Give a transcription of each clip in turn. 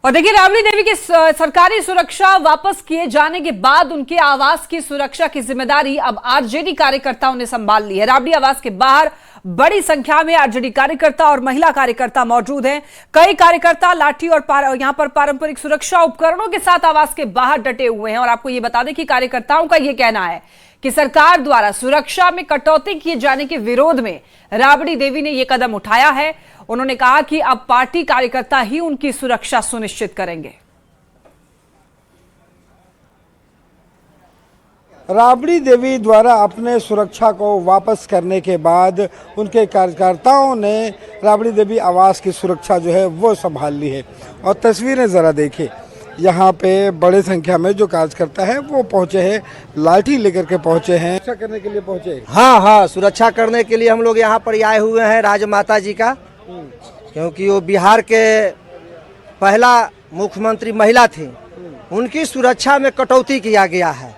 और देखिए, राबड़ी देवी की सरकारी सुरक्षा वापस किए जाने के बाद उनके आवास की सुरक्षा की जिम्मेदारी अब आरजेडी कार्यकर्ताओं ने संभाल ली है। राबड़ी आवास के बाहर बड़ी संख्या में आरजेडी कार्यकर्ता और महिला कार्यकर्ता मौजूद हैं। कई कार्यकर्ता लाठी और यहां पर पारंपरिक सुरक्षा उपकरणों के साथ आवास के बाहर डटे हुए हैं। और आपको यह बता दें कि कार्यकर्ताओं का यह कहना है कि सरकार द्वारा सुरक्षा में कटौती किए जाने के विरोध में राबड़ी देवी ने यह कदम उठाया है। उन्होंने कहा कि अब पार्टी कार्यकर्ता ही उनकी सुरक्षा सुनिश्चित करेंगे। राबड़ी देवी द्वारा अपने सुरक्षा को वापस करने के बाद उनके कार्यकर्ताओं ने राबड़ी देवी आवास की सुरक्षा जो है वो संभाल ली है। और तस्वीरें ज़रा देखिए, यहाँ पे बड़े संख्या में जो कार्यकर्ता है वो पहुँचे हैं, लाठी लेकर के पहुँचे हैं, सुरक्षा करने के लिए पहुँचे। हाँ, सुरक्षा करने के लिए हम लोग यहाँ पर आए हुए हैं राजमाता जी का, क्योंकि वो बिहार के पहला मुख्यमंत्री महिला थी, उनकी सुरक्षा में कटौती किया गया है।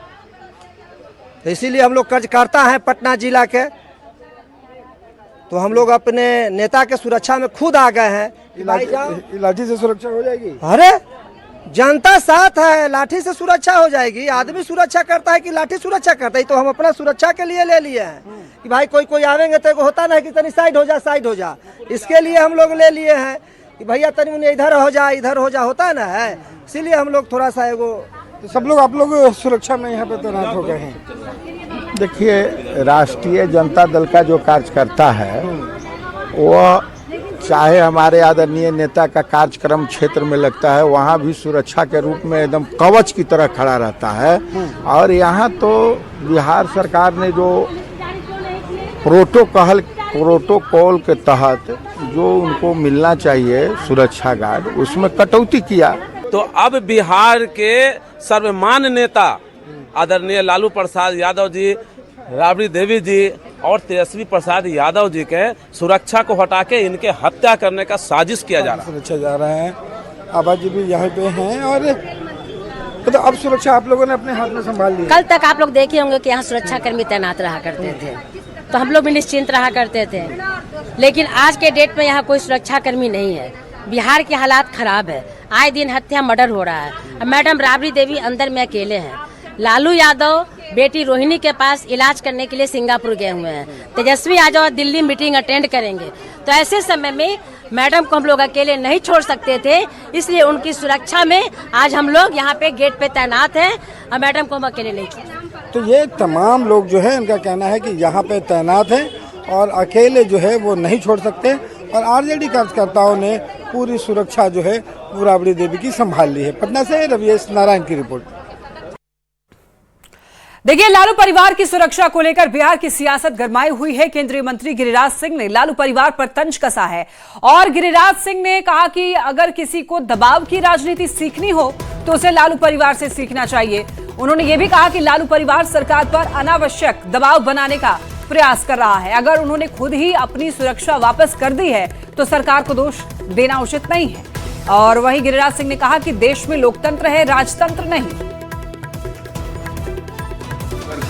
तो इसीलिए हम लोग कार्यकर्ता हैं पटना जिला के, तो हम लोग अपने नेता के सुरक्षा में खुद आ गए हैं। लाठी से सुरक्षा हो जाएगी? अरे जनता साथ है, लाठी से सुरक्षा हो जाएगी। आदमी सुरक्षा करता है कि लाठी सुरक्षा करता है? तो हम अपना सुरक्षा के लिए ले लिए हैं कि भाई कोई आवेंगे तो होता नहीं कि तनी साइड हो जा। इसके लिए हम लोग ले लिए हैं कि भैया तनी उन्हें इधर हो जा, होता है ना, है इसीलिए हम लोग थोड़ा सा एगो तो सब लोग आप लोग सुरक्षा में यहाँ पे तैनात हो गए हैं। देखिए, राष्ट्रीय जनता दल का जो कार्यकर्ता है वो चाहे हमारे आदरणीय नेता का कार्यक्रम क्षेत्र में लगता है, वहाँ भी सुरक्षा के रूप में एकदम कवच की तरह खड़ा रहता है। और यहाँ तो बिहार सरकार ने जो प्रोटोकॉल के तहत जो उनको मिलना चाहिए सुरक्षा गार्ड, उसमें कटौती किया। तो अब बिहार के सर्वमान्य नेता आदरणीय लालू प्रसाद यादव जी, राबड़ी देवी जी और तेजस्वी प्रसाद यादव जी के सुरक्षा को हटा के इनके हत्या करने का साजिश किया जा रहा है। सुरक्षा जा रहा है, आबा जी भी यहाँ पे हैं। और तो अब सुरक्षा आप लोगों ने अपने हाथ में संभाल ली। कल तक आप लोग देखे होंगे कि यहाँ सुरक्षा कर्मी तैनात रहा करते थे, तो हम लोग भी निश्चिंत रहा करते थे। लेकिन आज के डेट में यहाँ कोई सुरक्षा कर्मी नहीं है। बिहार के हालात खराब है, आए दिन हत्या मर्डर हो रहा है। मैडम राबड़ी देवी अंदर में अकेले हैं। लालू यादव बेटी रोहिणी के पास इलाज करने के लिए सिंगापुर गए हुए हैं। तेजस्वी यादव दिल्ली मीटिंग अटेंड करेंगे। तो ऐसे समय में मैडम को हम लोग अकेले नहीं छोड़ सकते थे, इसलिए उनकी सुरक्षा में आज हम लोग यहाँ पे गेट पे तैनात हैं और मैडम को हम अकेले नहीं छोड़। तो ये तमाम लोग जो है इनका कहना है कि यहाँ पे तैनात हैं और अकेले जो है वो नहीं छोड़ सकते। और आरजेडी कार्यकर्ताओं ने पूरी सुरक्षा जो है वो राबड़ी देवी की संभाल ली है। पटना से रविश नारायण की रिपोर्ट। देखिए, लालू परिवार की सुरक्षा को लेकर बिहार की सियासत गरमाई हुई है। केंद्रीय मंत्री गिरिराज सिंह ने लालू परिवार पर तंज कसा है और गिरिराज सिंह ने कहा कि अगर किसी को दबाव की राजनीति सीखनी हो तो उसे लालू परिवार से सीखना चाहिए। उन्होंने ये भी कहा कि लालू परिवार सरकार पर अनावश्यक दबाव बनाने का प्रयास कर रहा है। अगर उन्होंने खुद ही अपनी सुरक्षा वापस कर दी है तो सरकार को दोष देना उचित नहीं है। और वहीं गिरिराज सिंह ने कहा कि देश में लोकतंत्र है, राजतंत्र नहीं।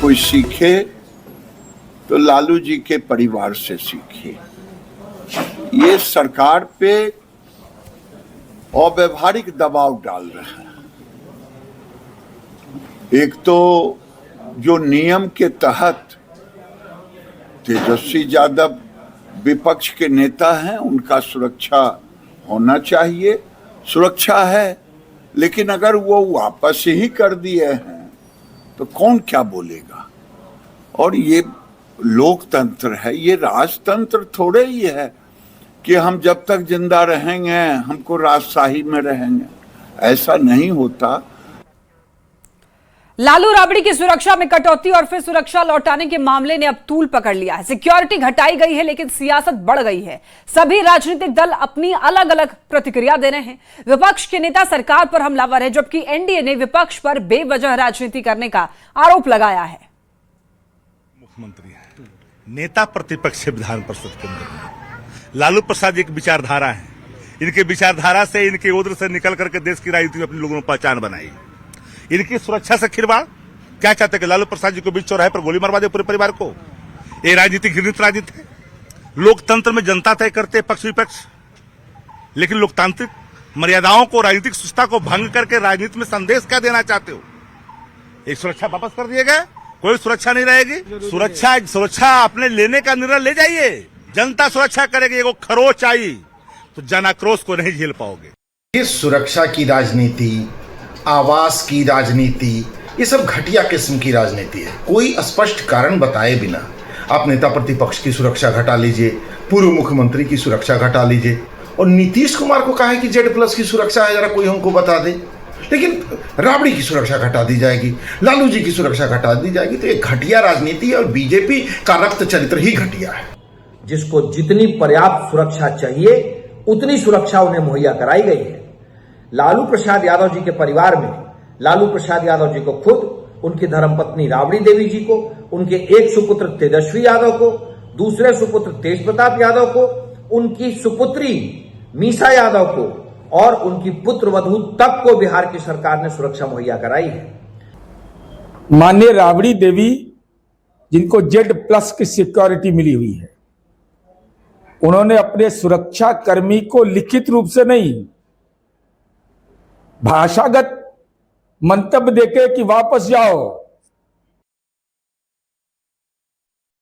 कोई सीखे तो लालू जी के परिवार से सीखे। ये सरकार पे अव्यावहारिक दबाव डाल रहा है। एक तो जो नियम के तहत तेजस्वी यादव विपक्ष के नेता हैं, उनका सुरक्षा होना चाहिए, सुरक्षा है। लेकिन अगर वो वापस ही कर दिए हैं तो कौन क्या बोलेगा। और ये लोकतंत्र है, ये राजतंत्र थोड़े ही है कि हम जब तक जिंदा रहेंगे हमको राजशाही में रहेंगे, ऐसा नहीं होता। लालू राबड़ी की सुरक्षा में कटौती और फिर सुरक्षा लौटाने के मामले ने अब तूल पकड़ लिया है। सिक्योरिटी घटाई गई है लेकिन सियासत बढ़ गई है। सभी राजनीतिक दल अपनी अलग अलग प्रतिक्रिया दे रहे हैं। विपक्ष के नेता सरकार पर हमलावर है, जबकि एनडीए ने विपक्ष पर बेवजह राजनीति करने का आरोप लगाया है। मुख्यमंत्री है, नेता प्रतिपक्ष है विधान परिषद के अंदर। लालू प्रसाद एक विचारधारा है, इनके विचारधारा से, इनके उद्र से निकल करके देश की राजनीति में अपने लोगों ने पहचान बनाई। इनकी सुरक्षा से खिलवाड़ क्या चाहते कि लालू प्रसाद जी को बीच चौराहे पर गोली मरवा दे पूरे परिवार को? ये राजनीति घृणित राजनीति है। लोकतंत्र में जनता तय करते पक्ष विपक्ष, लेकिन लोकतांत्रिक मर्यादाओं को, राजनीतिक सुस्ता को भंग करके राजनीति में संदेश क्या देना चाहते हो? एक सुरक्षा वापस कर दिए गए, कोई सुरक्षा नहीं रहेगी। सुरक्षा अपने लेने का निर्णय ले जाइए, जनता सुरक्षा करेगी। एगो खरोच आई तो जन आक्रोश को नहीं झेल पाओगे। ये सुरक्षा की राजनीति, आवास की राजनीति, ये सब घटिया किस्म की राजनीति है। कोई स्पष्ट कारण बताए बिना आप नेता प्रतिपक्ष की सुरक्षा घटा लीजिए, पूर्व मुख्यमंत्री की सुरक्षा घटा लीजिए, और नीतीश कुमार को कहा है कि Z+ की सुरक्षा है, जरा कोई हमको बता दे। लेकिन राबड़ी की सुरक्षा घटा दी जाएगी, लालू जी की सुरक्षा घटा दी जाएगी। तो ये घटिया राजनीति है और बीजेपी का रक्त चरित्र ही घटिया है। जिसको जितनी पर्याप्त सुरक्षा चाहिए उतनी सुरक्षा उन्हें मुहैया कराई गई है। लालू प्रसाद यादव जी के परिवार में लालू प्रसाद यादव जी को खुद, उनकी धर्मपत्नी राबड़ी देवी जी को, उनके एक सुपुत्र तेजस्वी यादव को, दूसरे सुपुत्र तेज प्रताप यादव को, उनकी सुपुत्री मीसा यादव को और उनकी पुत्र वधू तक को बिहार की सरकार ने सुरक्षा मुहैया कराई है। माननीय राबड़ी देवी, जिनको Z+ की सिक्योरिटी मिली हुई है, उन्होंने अपने सुरक्षा कर्मी को लिखित रूप से नहीं, भाषागत मंतव्य देके कि वापस जाओ,